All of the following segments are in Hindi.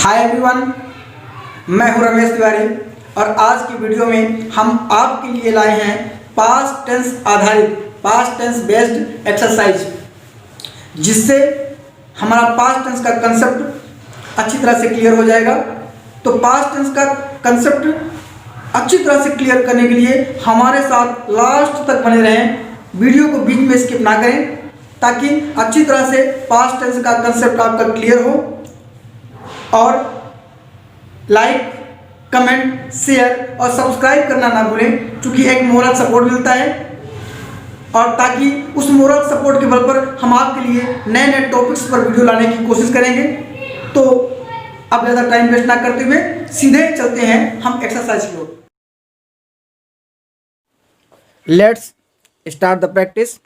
हाय एवरीवन, मैं हूं रमेश तिवारी और आज की वीडियो में हम आपके लिए लाए हैं पास्ट टेंस आधारित पास्ट टेंस बेस्ड एक्सरसाइज, जिससे हमारा पास्ट टेंस का कंसेप्ट अच्छी तरह से क्लियर हो जाएगा। तो पास्ट टेंस का कंसेप्ट अच्छी तरह से क्लियर करने के लिए हमारे साथ लास्ट तक बने रहें, वीडियो को बीच में स्किप ना करें, ताकि अच्छी तरह से पास्ट टेंस का कंसेप्ट आपका क्लियर हो। और लाइक, कमेंट, शेयर और सब्सक्राइब करना ना भूलें, क्योंकि एक मोरल सपोर्ट मिलता है और ताकि उस मोरल सपोर्ट के बल पर हम आपके लिए नए नए टॉपिक्स पर वीडियो लाने की कोशिश करेंगे। तो अब ज़्यादा टाइम वेस्ट ना करते हुए सीधे चलते हैं हम एक्सरसाइज की ओर। Let's start the practice.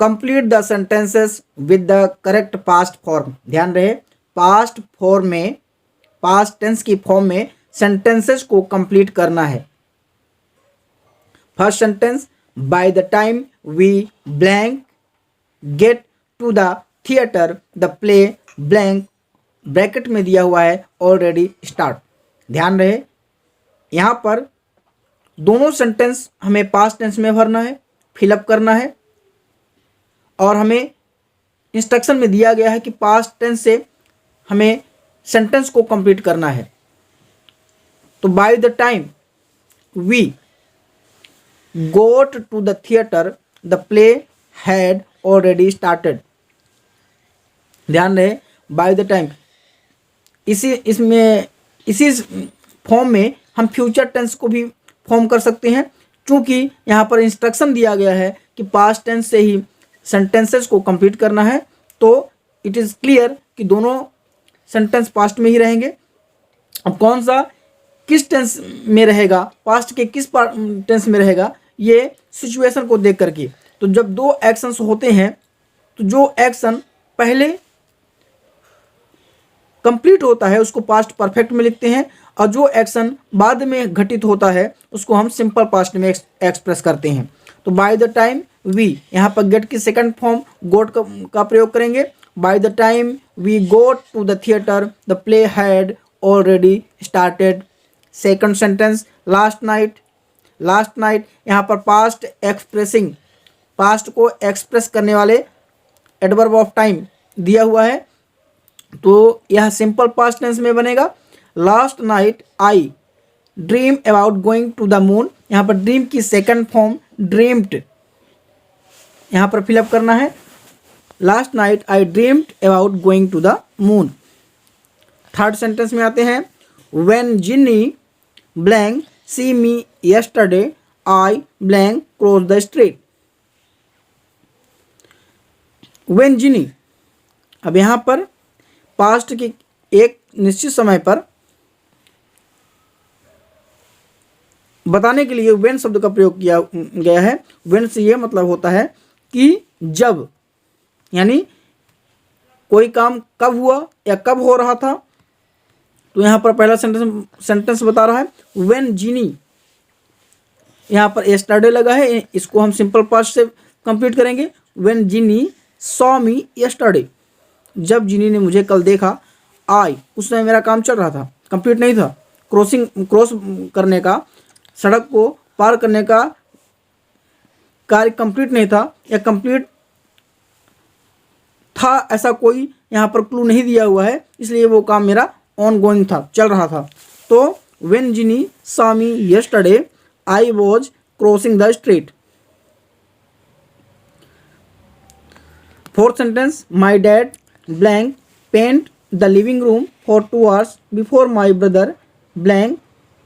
Complete the sentences with the correct past form. ध्यान रहे, पास्ट फॉर्म में, पास्ट टेंस की फॉर्म में सेंटेंसेस को कंप्लीट करना है। First sentence, by the time we blank get to the theatre the play blank, bracket में दिया हुआ है ऑलरेडी स्टार्ट। ध्यान रहे, यहाँ पर दोनों सेंटेंस हमें पास्ट टेंस में भरना है, फिलअप करना है, और हमें इंस्ट्रक्शन में दिया गया है कि पास्ट टेंस से हमें सेंटेंस को कंप्लीट करना है। तो by the time we got to the theatre the play had already started. ध्यान रहे, बाय द टाइम, इसी फॉर्म में हम फ्यूचर टेंस को भी फॉर्म कर सकते हैं, क्योंकि यहाँ पर इंस्ट्रक्शन दिया गया है कि पास्ट टेंस से ही सेंटेंसेस को कंप्लीट करना है। तो इट इज़ क्लियर कि दोनों सेंटेंस पास्ट में ही रहेंगे। अब कौन सा किस टेंस में रहेगा, पास्ट के किस टेंस में रहेगा, ये सिचुएशन को देख करके। तो जब दो एक्शंस होते हैं तो जो एक्शन पहले कंप्लीट होता है उसको पास्ट परफेक्ट में लिखते हैं, और जो एक्शन बाद में घटित होता है उसको हम सिंपल पास्ट में एक्सप्रेस करते हैं। तो बाय द टाइम वी, यहाँ पर गेट की सेकंड फॉर्म गोट का प्रयोग करेंगे। By the time we got to the theatre the play had already started. Second sentence, last night, last night, यहाँ पर पास्ट एक्सप्रेसिंग, पास्ट को एक्सप्रेस करने वाले एडवर्ब ऑफ टाइम दिया हुआ है, तो यह सिंपल पास्ट टेंस में बनेगा। Last night I dream about going to the moon, यहाँ पर ड्रीम की सेकंड फॉर्म ड्रीम्ड यहाँ पर फिलअप करना है। Last night I dreamed about going to the moon. Third sentence में आते हैं, when Ginny blank see me yesterday I blank cross the street. When Ginny, अब यहाँ पर पास्ट के एक निश्चित समय पर बताने के लिए व्हेन शब्द का प्रयोग किया गया है। व्हेन से ये मतलब होता है कि जब, यानी कोई काम कब हुआ या कब हो रहा था। तो यहाँ पर पहला सेंटेंस बता रहा है व्हेन जिनी, यहाँ पर यस्टरडे लगा है, इसको हम सिंपल पास्ट से कंप्लीट करेंगे। When Jinny saw me yesterday, जब जिनी ने मुझे कल देखा। आई, उस समय मेरा काम चल रहा था, कंप्लीट नहीं था, क्रॉस करने का, सड़क को पार करने का कार्य कंप्लीट नहीं था, या कंप्लीट था ऐसा कोई यहाँ पर क्लू नहीं दिया हुआ है, इसलिए वो काम मेरा ऑन गोइंग था, चल रहा था। तो when Jinny saw me yesterday I was crossing the street. Fourth sentence, my dad blank paint the living room for 2 hours before my brother blank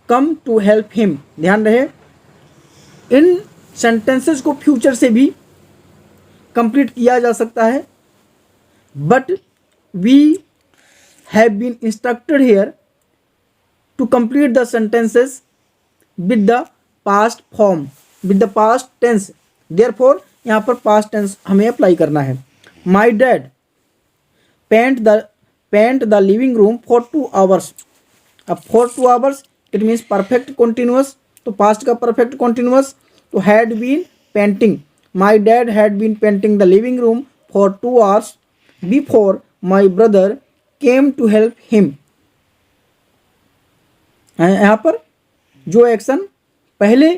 come to help him. ध्यान रहे, इन सेंटेंसेस को फ्यूचर से भी कंप्लीट किया जा सकता है, but we have been instructed here to complete the sentences with the past form, with the past tense. Therefore यहाँ पर पास्ट टेंस हमें अप्लाई करना है। My dad paint the living room for 2 hours। अब for 2 hours it means perfect continuous, तो पास्ट का परफेक्ट कॉन्टिन्यूअस। तो had been painting, my dad had been painting the living room for 2 hours before my brother came to help him. यहाँ पर जो एक्शन पहले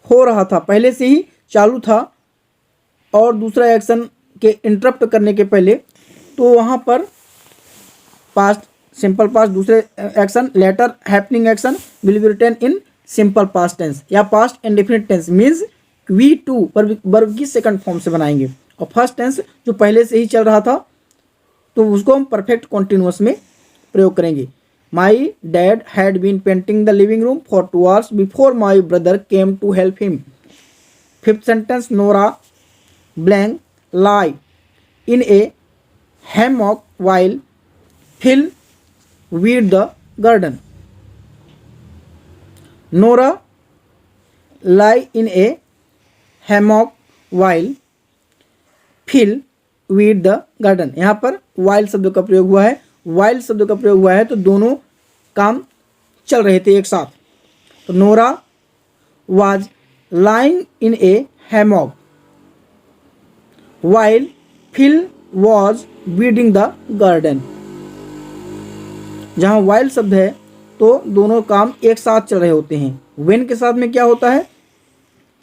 हो रहा था, पहले से ही चालू था, और दूसरा एक्शन के इंटरप्ट करने के पहले, तो वहाँ पर पास्ट, सिंपल पास्ट, दूसरे action later happening action will be written in simple past tense या past indefinite tense, means V two verb की सेकंड फॉर्म से बनाएंगे। और फर्स्ट टेंस जो पहले से ही चल रहा था तो उसको हम परफेक्ट कॉन्टिन्यूअस में प्रयोग करेंगे। My dad had been painting the living room for 2 hours before my brother came to help him. Fifth sentence, Nora blank lie in a hammock while Phil weed the garden. Nora lie in a hammock while Phil weed the garden. यहाँ पर वाइल शब्द का प्रयोग हुआ है। वाइल शब्द का प्रयोग हुआ है तो दोनों काम चल रहे थे एक साथ। तो Nora was lying in a hammock while Phil was weeding the garden. जहाँ वाइल शब्द है तो दोनों काम एक साथ चल रहे होते हैं। व्हेन के साथ में क्या होता है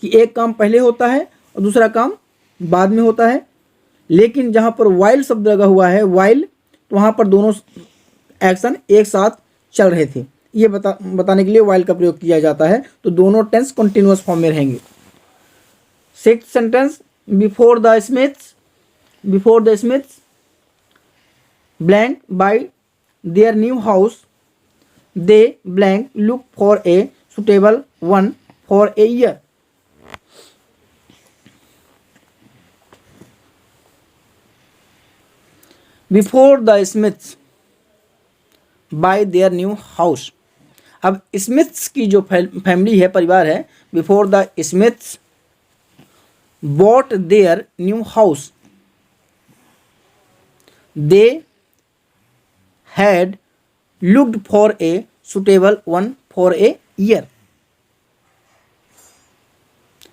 कि एक काम पहले होता है और दूसरा काम बाद में होता है। लेकिन जहाँ पर वाइल शब्द लगा हुआ है, वाइल, तो वहाँ पर दोनों एक्शन एक साथ चल रहे थे। ये बताने के लिए वाइल का प्रयोग किया जाता है। तो दोनों टेंस कॉन्टिन्यूअस फॉर्म में रहेंगे। Sixth sentence, before the Smiths blank buy their new house they blank look for a suitable one for a year. Before the Smiths buy their new house. अब स्मिथ्स की जो फैमिली है, परिवार है, before the Smiths bought their new house they had looked for a suitable one for a year.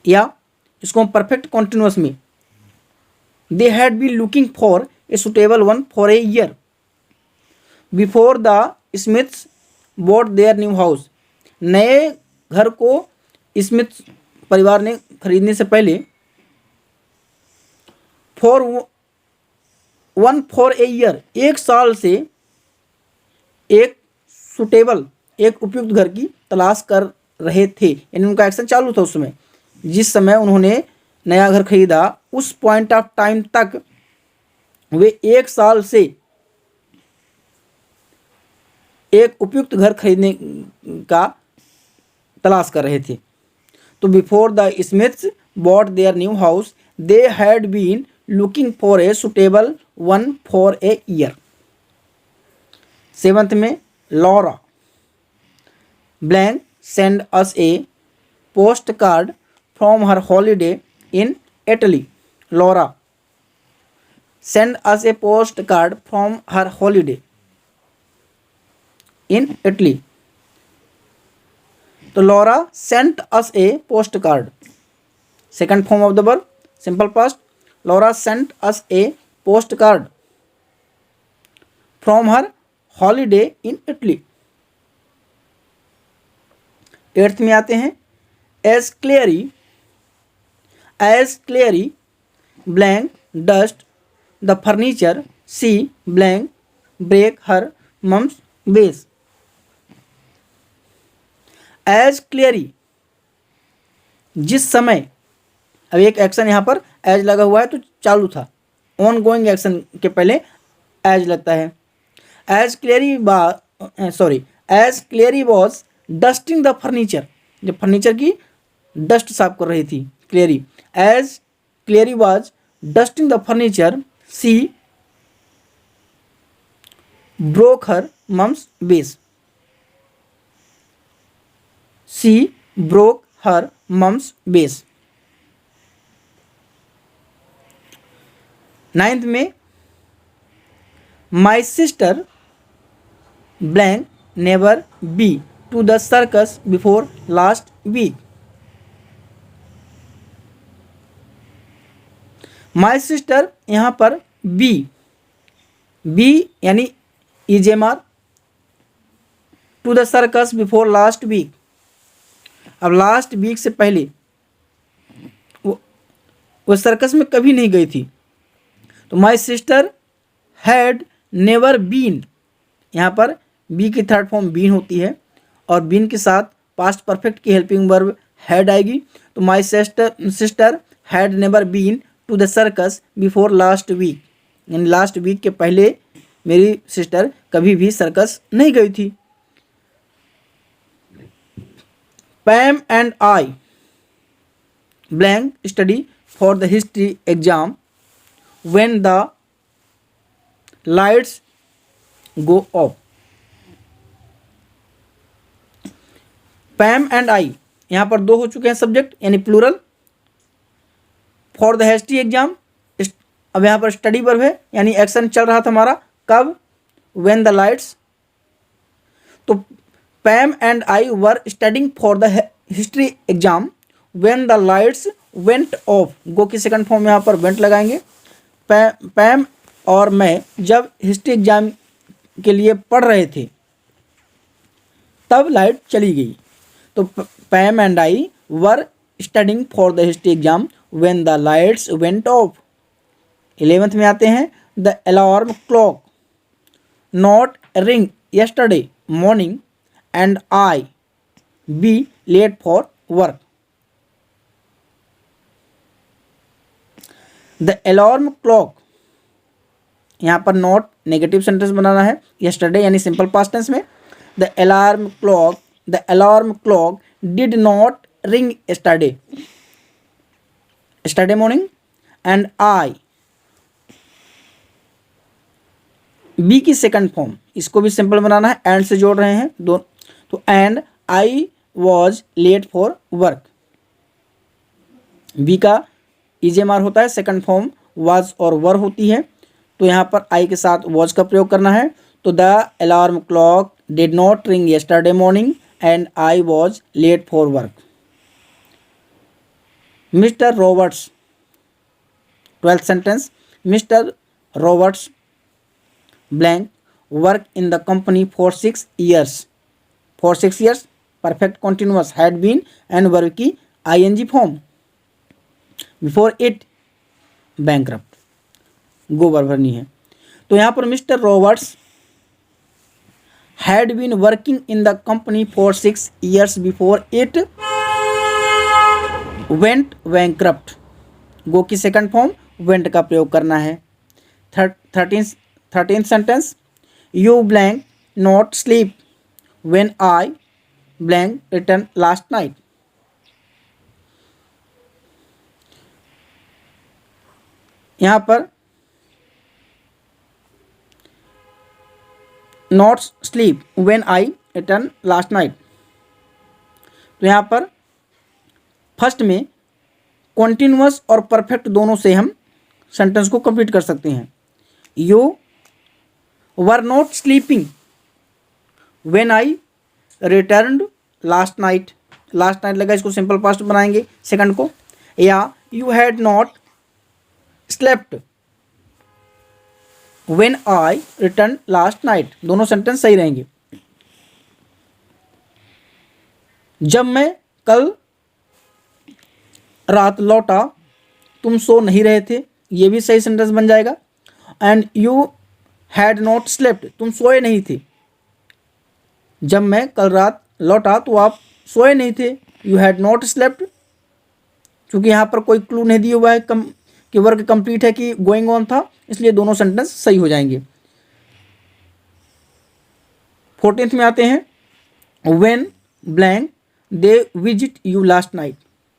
या इसको हम परफेक्ट कॉन्टिन्यूअस में, they had be looking for a suitable one for a year. Before the Smiths bought their new house, नए घर को स्मिथ परिवार ने खरीदने से पहले, for one for a year, एक साल से एक सुटेबल, एक उपयुक्त घर की तलाश कर रहे थे। यानी उनका एक्शन चालू था उस समय, जिस समय उन्होंने नया घर खरीदा, उस पॉइंट ऑफ टाइम तक वे एक साल से एक उपयुक्त घर खरीदने का तलाश कर रहे थे। तो before the Smiths bought their new house they had been looking for a suitable one for a year. Seventh में, Laura blank send us a postcard from her holiday in Italy. Laura send us a postcard from her holiday in Italy. तो Laura sent us a postcard, second form of the verb, simple past. Laura sent us a postcard from her holiday in Italy. Eighth में आते हैं, as Clary blank dust the furniture she blank break her mom's vase. As Clary, जिस समय, अब एक एक्शन यहाँ पर एज लगा हुआ है तो चालू था, ऑन गोइंग एक्शन के पहले एज लगता है। As Clary was dusting the furniture, जब फर्नीचर की डस्ट साफ कर रही थी Clary, as Clary was dusting the furniture she broke her mum's vase. She broke her mum's vase. Ninth में, my sister blank never be to the circus before last week. My sister यहाँ पर बी बी यानी EJMR, to the circus before last week. अब लास्ट वीक से पहले वो सर्कस में कभी नहीं गई थी। तो my sister had never been, यहाँ पर बी की थर्ड फॉर्म बीन होती है और बीन के साथ पास्ट परफेक्ट की हेल्पिंग वर्ब हैड आएगी। तो my sister had never been to the circus before last week, यानी लास्ट वीक के पहले मेरी सिस्टर कभी भी सर्कस नहीं गई थी। Pam and I blank study for the history exam when the lights go off. Pam and I यहाँ पर दो हो चुके हैं सब्जेक्ट यानी plural. For the history exam, अब यहाँ पर स्टडी वर्ब है यानी एक्शन चल रहा था हमारा कब, व्हेन द लाइट्स। तो Pam and I were studying for the history exam when the lights went off. Go की सेकंड फॉर्म यहाँ पर वेंट लगाएंगे। पैम और मैं जब हिस्ट्री एग्जाम के लिए पढ़ रहे थे तब लाइट चली गई। तो Pam and I were studying for the history exam when the lights went off. 11th में आते हैं, the alarm clock not ring yesterday morning and I be late for work। The alarm clock यहाँ पर नॉट नेगेटिव सेंटेंस बनाना है, yesterday यानी सिंपल पास्ट टेंस में। The alarm clock did not ring yesterday morning and I, be की सेकंड फॉर्म इसको भी सिंपल बनाना है, एंड से जोड़ रहे हैं दो। तो and I was late for work. Be का EJMR होता है, सेकंड फॉर्म वाज और वर होती है। तो यहाँ पर आई के साथ वॉज का प्रयोग करना है। तो the alarm clock did not ring yesterday morning and I was late for work. Mister Roberts, 12th sentence, mister Roberts blank work in the company for 6 years। for 6 years perfect continuous had been and verb की ing form। before it bankrupt go verb भरनी है। तो यहाँ पर mister Roberts had been working in the company for 6 years before it went bankrupt। go की सेकंड फॉर्म went का प्रयोग करना है। 13th sentence, you blank not sleep when I blank returned last night। यहाँ पर not sleep when I returned last night। तो यहाँ पर फर्स्ट में कॉन्टिन्यूअस और परफेक्ट दोनों से हम सेंटेंस को कंप्लीट कर सकते हैं। You were not sleeping when I returned last night। Last night लगा, इसको सिंपल पास्ट बनाएंगे सेकंड को। या you had not slept when I returned last night, दोनों सेंटेंस सही रहेंगे। जब मैं कल रात लौटा तुम सो नहीं रहे थे, ये भी सही सेंटेंस बन जाएगा। And you had not slept, तुम सोए नहीं थे। जब मैं कल रात लौटा तो आप सोए नहीं थे, यू हैड नॉट स्लेप्ट। क्योंकि यहाँ पर कोई क्लू नहीं दिया हुआ है कि वर्क कंप्लीट है कि गोइंग ऑन था, इसलिए दोनों सेंटेंस सही हो जाएंगे। 14th में आते हैं, when blank they visit you last night.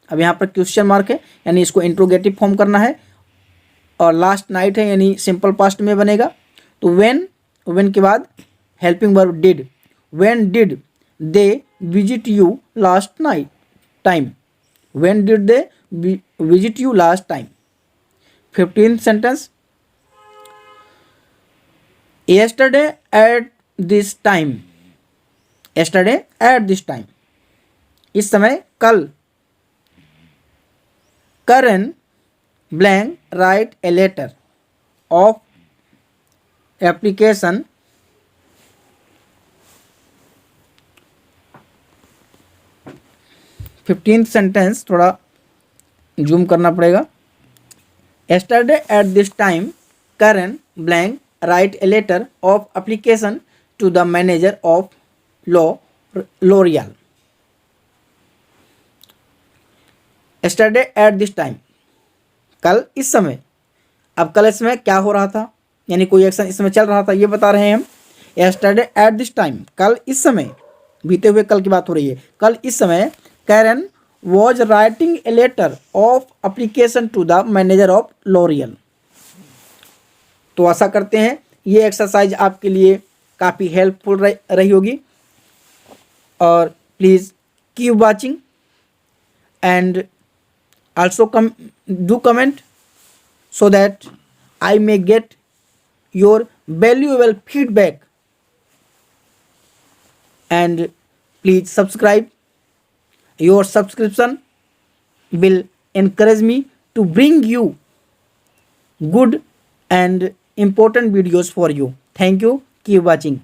अब यहाँ पर क्वेश्चन मार्क है यानी इसको इंट्रोगेटिव फॉर्म करना है और लास्ट नाइट है यानी सिंपल पास्ट में बनेगा। तो व्हेन के बाद helping verb did, when did they visit you last night time, when did they visit you last time. 15th sentence, yesterday at this time, yesterday at this time, इस समय कल। Karen blank write a letter of application fifteenth sentence थोड़ा जूम करना पड़ेगा। Yesterday at this time, Karen blank write a letter of application to the manager of L'Oreal. Yesterday at this time, कल इस समय। अब कल इस समय क्या हो रहा था, यानी कोई एक्शन इस समय चल रहा था, ये बता रहे हैं हम। Yesterday at this time, कल इस समय, बीते हुए कल की बात हो रही है। कल इस समय Karen was writing a letter of application to the manager of L'Oreal। तो आशा करते हैं ये एक्सरसाइज आपके लिए काफ़ी हेल्पफुल रही होगी, और please keep watching and also do comment so that I may get your valuable feedback, and please subscribe. Your subscription will encourage me to bring you good and important videos for you. Thank you. Keep watching.